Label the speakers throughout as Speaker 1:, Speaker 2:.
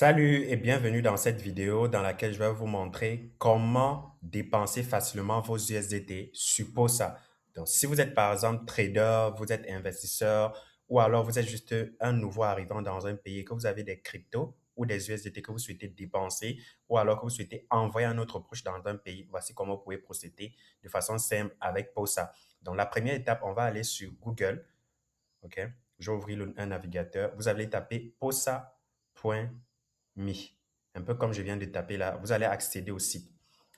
Speaker 1: Salut et bienvenue dans cette vidéo dans laquelle je vais vous montrer comment dépenser facilement vos USDT sur POSA. Donc, si vous êtes par exemple trader, vous êtes investisseur ou alors vous êtes juste un nouveau arrivant dans un pays et que vous avez des cryptos ou des USDT que vous souhaitez dépenser ou alors que vous souhaitez envoyer à un autre proche dans un pays, voici comment vous pouvez procéder de façon simple avec POSA. Donc, la première étape, on va aller sur Google. OK? Je vais ouvrir un navigateur. Vous allez taper posa.me. Un peu comme je viens de taper là. Vous allez accéder au site.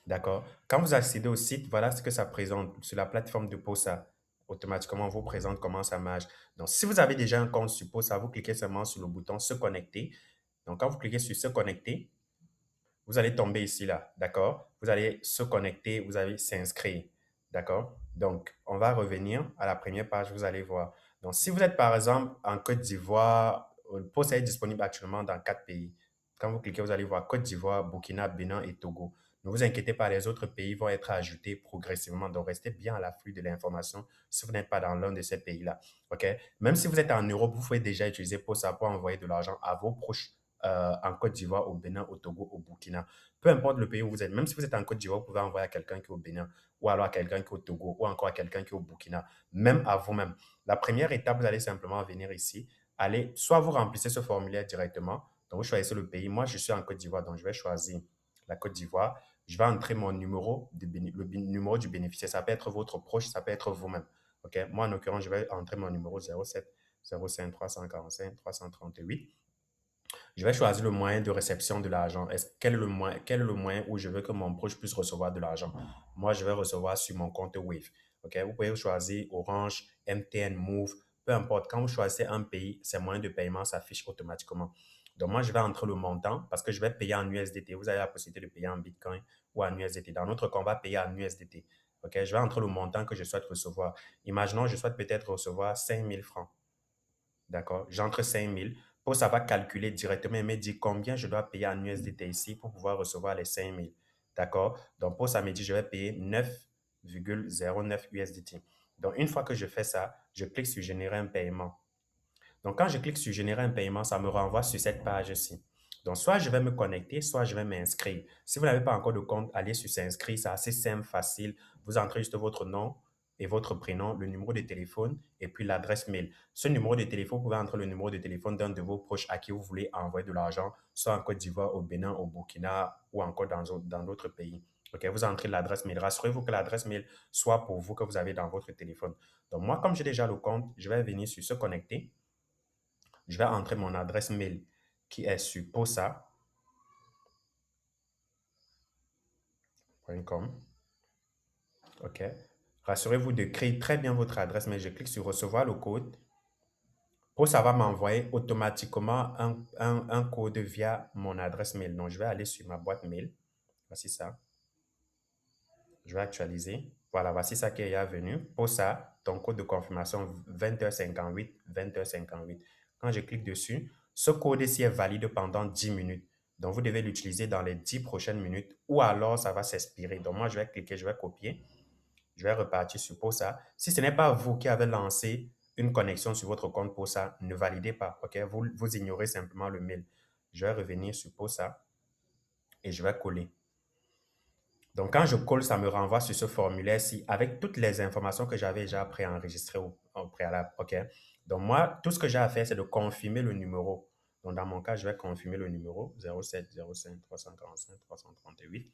Speaker 1: D'accord? Quand vous accédez au site, voilà ce que ça présente sur la plateforme de POSA. Automatiquement, on vous présente comment ça marche. Donc, si vous avez déjà un compte sur POSA, vous cliquez seulement sur le bouton Se connecter. Donc, quand vous cliquez sur Se connecter, vous allez tomber ici, là, d'accord? Vous allez se connecter, vous allez s'inscrire, d'accord? Donc, on va revenir à la première page, vous allez voir. Donc, si vous êtes par exemple en Côte d'Ivoire, le poste est disponible actuellement dans 4 pays. Quand vous cliquez, vous allez voir Côte d'Ivoire, Burkina, Bénin et Togo. Ne vous inquiétez pas, les autres pays vont être ajoutés progressivement. Donc, restez bien à l'afflux de l'information si vous n'êtes pas dans l'un de ces pays-là. OK? Même si vous êtes en Europe, vous pouvez déjà utiliser POSA pour envoyer de l'argent à vos proches en Côte d'Ivoire, au Bénin, au Togo, au Burkina. Peu importe le pays où vous êtes, même si vous êtes en Côte d'Ivoire, vous pouvez envoyer à quelqu'un qui est au Bénin, ou alors à quelqu'un qui est au Togo, ou encore à quelqu'un qui est au Burkina, même à vous-même. La première étape, vous allez simplement venir ici, allez, soit vous remplissez ce formulaire directement, donc vous choisissez le pays. Moi, je suis en Côte d'Ivoire, donc je vais choisir la Côte d'Ivoire. Je vais entrer mon numéro, numéro du bénéficiaire. Ça peut être votre proche, ça peut être vous-même. OK? Moi, en l'occurrence, je vais entrer mon numéro 07 05 345 338. Je vais choisir le moyen de réception de l'argent. Quel est le moyen où je veux que mon proche puisse recevoir de l'argent? Moi, je vais recevoir sur mon compte Wave. OK? Vous pouvez choisir Orange, MTN, Move, peu importe. Quand vous choisissez un pays, ces moyens de paiement s'affichent automatiquement. Donc, moi, je vais entrer le montant parce que je vais payer en USDT. Vous avez la possibilité de payer en Bitcoin ou en USDT. Dans notre cas, on va payer en USDT. OK? Je vais entrer le montant que je souhaite recevoir. Imaginons, je souhaite peut-être recevoir 5 000 francs. D'accord? J'entre 5 000. Pour ça va calculer directement et me dire combien je dois payer en USDT ici pour pouvoir recevoir les 5 000. D'accord? Donc, pour ça me dit je vais payer 9,09 USDT. Donc, une fois que je fais ça, je clique sur générer un paiement. Donc, quand je clique sur générer un paiement, ça me renvoie sur cette page-ci. Donc, soit je vais me connecter, soit je vais m'inscrire. Si vous n'avez pas encore de compte, allez sur s'inscrire. C'est assez simple, facile. Vous entrez juste votre nom et votre prénom, le numéro de téléphone et puis l'adresse mail. Ce numéro de téléphone, vous pouvez entrer le numéro de téléphone d'un de vos proches à qui vous voulez envoyer de l'argent, soit en Côte d'Ivoire, au Bénin, au Burkina ou encore dans d'autres pays. OK, vous entrez l'adresse mail. Rassurez-vous que l'adresse mail soit pour vous que vous avez dans votre téléphone. Donc, moi, comme j'ai déjà le compte, je vais venir sur se connecter. Je vais entrer mon adresse mail qui est sur posa.com. OK. Rassurez-vous de créer très bien votre adresse mail. Je clique sur recevoir le code. Posa va m'envoyer automatiquement un code via mon adresse mail. Donc, je vais aller sur ma boîte mail. Voici ça. Je vais actualiser. Voilà, voici ça qui est venu. Posa, ton code de confirmation 20h58, 20h58. Quand je clique dessus, ce code-ci est valide pendant 10 minutes. Donc, vous devez l'utiliser dans les 10 prochaines minutes ou alors ça va s'expirer. Donc, moi, je vais cliquer, je vais copier. Je vais repartir sur POSA. Si ce n'est pas vous qui avez lancé une connexion sur votre compte POSA, ne validez pas. OK? Vous ignorez simplement le mail. Je vais revenir sur POSA et je vais coller. Donc, quand je colle, ça me renvoie sur ce formulaire-ci avec toutes les informations que j'avais déjà préenregistrées au préalable. OK? Donc, moi, tout ce que j'ai à faire, c'est de confirmer le numéro. Donc, dans mon cas, je vais confirmer le numéro 07 05 345 338.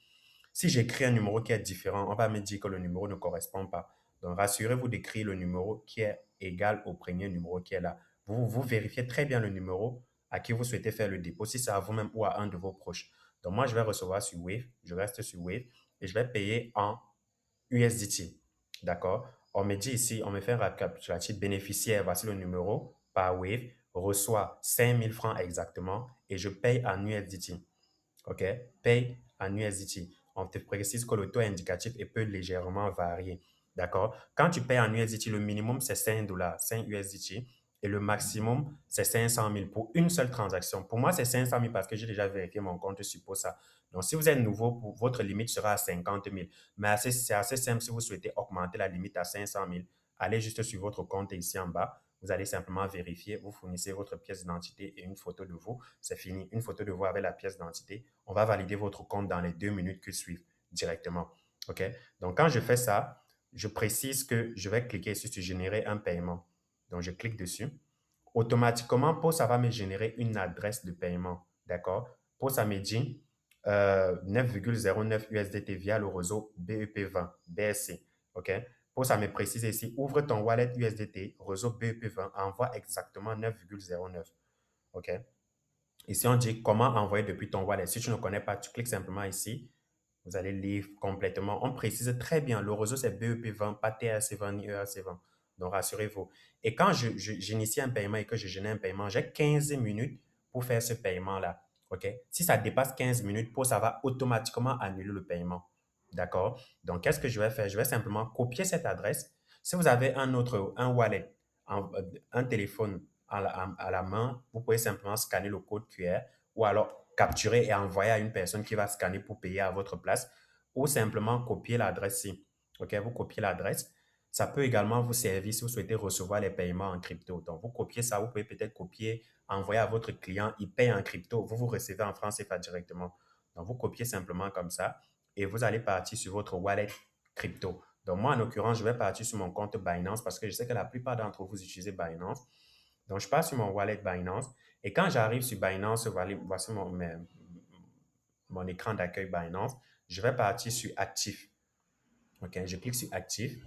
Speaker 1: Si j'écris un numéro qui est différent, on va me dire que le numéro ne correspond pas. Donc, rassurez-vous d'écrire le numéro qui est égal au premier numéro qui est là. Vous vérifiez très bien le numéro à qui vous souhaitez faire le dépôt, si c'est à vous-même ou à un de vos proches. Donc, moi, je vais recevoir sur Wave, je reste sur Wave et je vais payer en USDT. D'accord? On me dit ici, on me fait un récapitulatif bénéficiaire, voici le numéro par Wave, reçoit 5 000 francs exactement et je paye en USDT. OK? Paye en USDT. On te précise que le taux indicatif peut légèrement varier. D'accord? Quand tu payes en USDT, le minimum, c'est 5 dollars, 5 USDT. Et le maximum, c'est 500 000 pour une seule transaction. Pour moi, c'est 500 000 parce que j'ai déjà vérifié mon compte sur ça. Donc, si vous êtes nouveau, votre limite sera à 50 000. Mais c'est assez simple si vous souhaitez augmenter la limite à 500 000. Allez juste sur votre compte ici en bas. Vous allez simplement vérifier, vous fournissez votre pièce d'identité et une photo de vous. C'est fini. Une photo de vous avec la pièce d'identité. On va valider votre compte dans les 2 minutes qui suivent directement. OK? Donc, quand je fais ça, je précise que je vais cliquer ici sur générer un paiement. Donc, je clique dessus. Automatiquement, Posa va me générer une adresse de paiement. D'accord? Posa me dit 9,09 USDT via le réseau BEP20, BSC. OK? Posa me précise ici, ouvre ton wallet USDT, réseau BEP20, envoie exactement 9,09. OK? Ici, on dit comment envoyer depuis ton wallet. Si tu ne connais pas, tu cliques simplement ici. Vous allez lire complètement. On précise très bien, le réseau c'est BEP20, pas TRC20 ni ERC20. Donc, rassurez-vous. Et quand j'initie un paiement et que je génère un paiement, j'ai 15 minutes pour faire ce paiement-là. OK? Si ça dépasse 15 minutes, ça va automatiquement annuler le paiement. D'accord? Donc, qu'est-ce que je vais faire? Je vais simplement copier cette adresse. Si vous avez un wallet, un téléphone à la main, vous pouvez simplement scanner le code QR ou alors capturer et envoyer à une personne qui va scanner pour payer à votre place ou simplement copier l'adresse ici. OK, vous copiez l'adresse. Ça peut également vous servir si vous souhaitez recevoir les paiements en crypto. Donc, vous copiez ça, vous pouvez peut-être copier, envoyer à votre client, il paye en crypto, vous recevez en francs CFA directement. Donc, vous copiez simplement comme ça et vous allez partir sur votre wallet crypto. Donc, moi, en l'occurrence, je vais partir sur mon compte Binance parce que je sais que la plupart d'entre vous utilisez Binance. Donc, je pars sur mon wallet Binance et quand j'arrive sur Binance, voici mon écran d'accueil Binance. Je vais partir sur Actif. OK, je clique sur Actif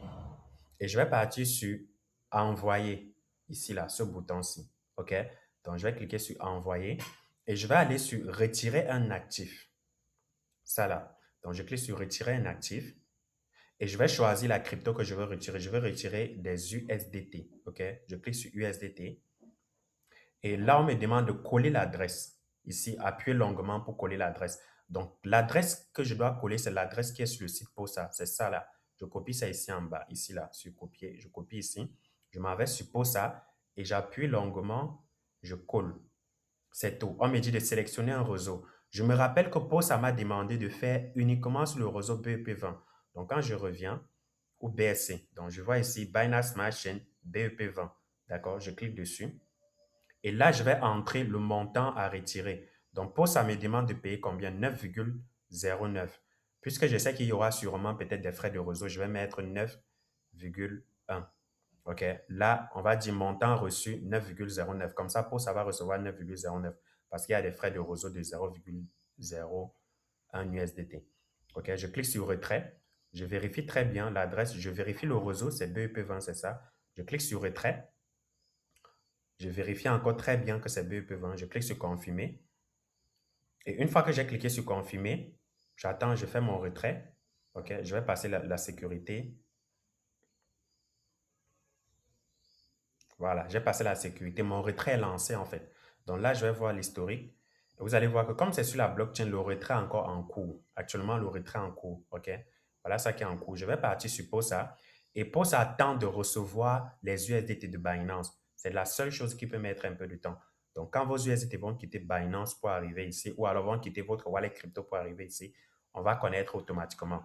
Speaker 1: et je vais partir sur Envoyer. Ici, là, ce bouton-ci. OK, donc je vais cliquer sur Envoyer et je vais aller sur Retirer un actif. Ça là. Donc, je clique sur Retirer un actif et je vais choisir la crypto que je veux retirer. Je veux retirer des USDT. OK, je clique sur USDT. Et là, on me demande de coller l'adresse. Ici, appuyer longuement pour coller l'adresse. Donc, l'adresse que je dois coller, c'est l'adresse qui est sur le site Posa. C'est ça là. Je copie ça ici en bas, ici là, sur copier. Je copie ici. Je m'en vais sur Posa et j'appuie longuement. Je colle. C'est tout. On me dit de sélectionner un réseau. Je me rappelle que Posa m'a demandé de faire uniquement sur le réseau BEP20. Donc, quand je reviens au BSC, donc je vois ici Binance Smart Chain BEP20. D'accord? Je clique dessus. Et là, je vais entrer le montant à retirer. Donc, pour ça me demande de payer combien? 9,09. Puisque je sais qu'il y aura sûrement peut-être des frais de réseau, je vais mettre 9,1. OK. Là, on va dire montant reçu 9,09. Comme ça, pour ça va recevoir 9,09 parce qu'il y a des frais de réseau de 0,01 USDT. OK. Je clique sur retrait. Je vérifie très bien l'adresse. Je vérifie le réseau, c'est BEP20, c'est ça. Je clique sur retrait. Je vérifie encore très bien que c'est BEP20. Je clique sur confirmer. Et une fois que j'ai cliqué sur confirmer, j'attends, je fais mon retrait. OK, je vais passer la sécurité. Voilà, j'ai passé la sécurité. Mon retrait est lancé en fait. Donc là, je vais voir l'historique. Vous allez voir que comme c'est sur la blockchain, le retrait est encore en cours. Actuellement, le retrait est en cours. OK? Voilà ça qui est en cours. Je vais partir sur POSA. Et POSA attend de recevoir les USDT de Binance. C'est la seule chose qui peut mettre un peu de temps. Donc, quand vos USDT vont quitter Binance pour arriver ici, ou alors vont quitter votre wallet crypto pour arriver ici, on va connaître automatiquement.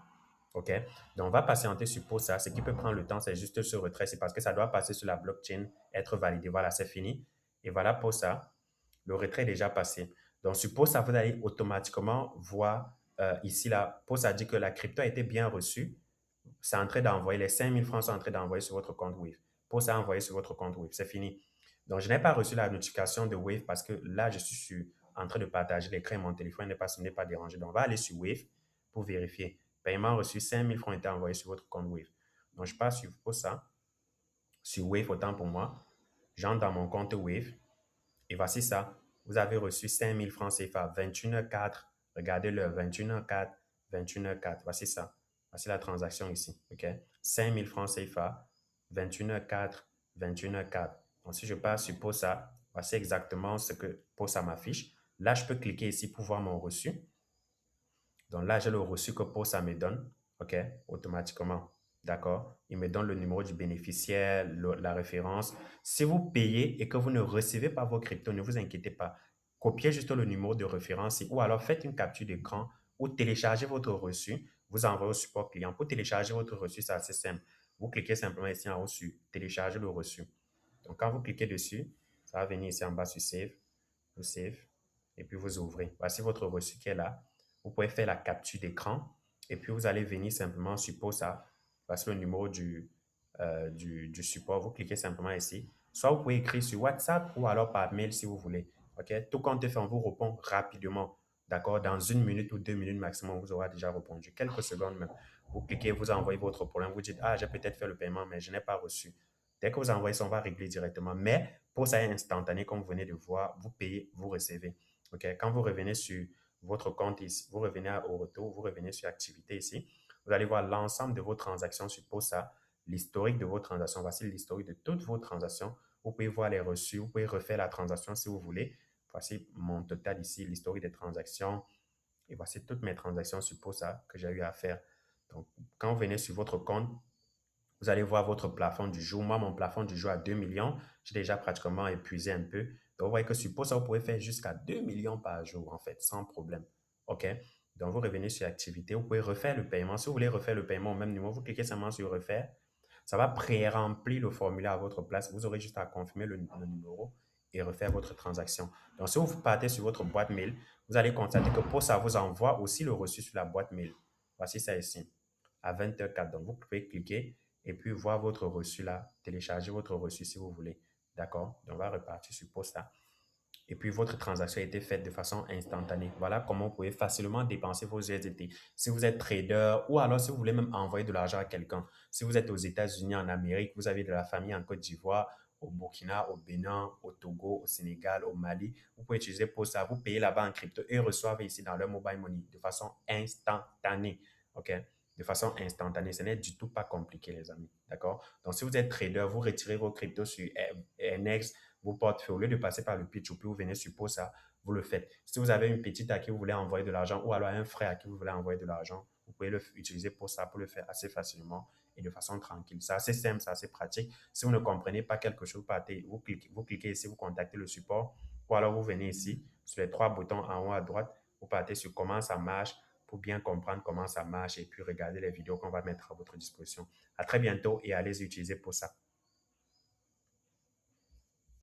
Speaker 1: OK? Donc, on va patienter sur POSA. Ce qui peut prendre le temps, c'est juste ce retrait. C'est parce que ça doit passer sur la blockchain, être validé. Voilà, c'est fini. Et voilà POSA. Le retrait est déjà passé. Donc, sur POSA, vous allez automatiquement voir ici, là, POSA dit que la crypto a été bien reçue. C'est en train d'envoyer, les 5 000 francs sont en train d'envoyer sur votre compte Wave. POSA a envoyé sur votre compte Wave. C'est fini. Donc, je n'ai pas reçu la notification de Wave parce que là, je suis en train de partager l'écran et mon téléphone n'est pas dérangé. Donc, on va aller sur Wave pour vérifier. Paiement reçu, 5 000 francs ont été envoyés sur votre compte Wave. Donc, je passe sur POSA, sur Wave autant pour moi. J'entre dans mon compte Wave et voici ça. Vous avez reçu 5 000 francs CFA, 21h04. Regardez le 21h04, 21h04. Voici ça. Voici la transaction ici. OK? 5 000 francs CFA, 21h04, 21h04. Donc, si je passe sur POSA, voici exactement ce que POSA m'affiche. Là, je peux cliquer ici pour voir mon reçu. Donc là, j'ai le reçu que POSA me donne, OK, automatiquement. D'accord? Il me donne le numéro du bénéficiaire, la référence. Si vous payez et que vous ne recevez pas vos cryptos, ne vous inquiétez pas. Copiez juste le numéro de référence ou alors faites une capture d'écran ou téléchargez votre reçu. Vous envoyez au support client. Pour télécharger votre reçu, c'est assez simple. Vous cliquez simplement ici en haut sur télécharger le reçu. Donc, quand vous cliquez dessus, ça va venir ici en bas sur Save, vous Save, et puis vous ouvrez. Voici votre reçu qui est là. Vous pouvez faire la capture d'écran, et puis vous allez venir simplement sur POSA. Voici le numéro du support. Vous cliquez simplement ici. Soit vous pouvez écrire sur WhatsApp ou alors par mail si vous voulez. OK? Tout compte fait, on vous répond rapidement. D'accord? Dans 1 minute ou 2 minutes maximum, vous aurez déjà répondu. Quelques secondes même. Vous cliquez, vous envoyez votre problème. Vous dites, ah, j'ai peut-être fait le paiement, mais je n'ai pas reçu. Dès que vous envoyez ça, on va régler directement. Mais pour ça, instantané, comme vous venez de voir, vous payez, vous recevez. OK? Quand vous revenez sur votre compte ici, vous revenez au retour, vous revenez sur activité ici, vous allez voir l'ensemble de vos transactions sur POSA, l'historique de vos transactions. Voici l'historique de toutes vos transactions. Vous pouvez voir les reçus, vous pouvez refaire la transaction si vous voulez. Voici mon total ici, l'historique des transactions. Et voici toutes mes transactions sur POSA que j'ai eu à faire. Donc, quand vous venez sur votre compte, vous allez voir votre plafond du jour. Moi, mon plafond du jour à 2 millions. J'ai déjà pratiquement épuisé un peu. Donc, vous voyez que sur POSA, vous pouvez faire jusqu'à 2 millions par jour, en fait, sans problème. OK? Donc, vous revenez sur activité. Vous pouvez refaire le paiement. Si vous voulez refaire le paiement au même numéro, vous cliquez seulement sur refaire. Ça va pré-remplir le formulaire à votre place. Vous aurez juste à confirmer le numéro et refaire votre transaction. Donc, si vous partez sur votre boîte mail, vous allez constater que POSA vous envoie aussi le reçu sur la boîte mail. Voici ça ici, à 20h04. Donc, vous pouvez cliquer et puis voir votre reçu là, télécharger votre reçu si vous voulez. D'accord? Donc, on va repartir sur POSA. Et puis, votre transaction a été faite de façon instantanée. Voilà comment vous pouvez facilement dépenser vos USDT. Si vous êtes trader ou alors si vous voulez même envoyer de l'argent à quelqu'un. Si vous êtes aux États-Unis, en Amérique, vous avez de la famille en Côte d'Ivoire, au Burkina, au Bénin, au Togo, au Sénégal, au Mali, vous pouvez utiliser POSA. Vous payez là-bas en crypto et reçoivez ici dans leur mobile money de façon instantanée. OK? De façon instantanée. Ce n'est du tout pas compliqué, les amis. D'accord? Donc, si vous êtes trader, vous retirez vos cryptos sur NX, vos portefeuilles, au lieu de passer par le P2P, vous venez sur POSA, vous le faites. Si vous avez une petite à qui vous voulez envoyer de l'argent ou alors un frère à qui vous voulez envoyer de l'argent, vous pouvez utiliser POSA pour le faire assez facilement et de façon tranquille. C'est assez simple, c'est assez pratique. Si vous ne comprenez pas quelque chose, vous cliquez ici, vous contactez le support ou alors vous venez ici sur les 3 boutons en haut à droite, vous partez sur comment ça marche pour bien comprendre comment ça marche et puis regarder les vidéos qu'on va mettre à votre disposition. À très bientôt et allez utiliser POSA.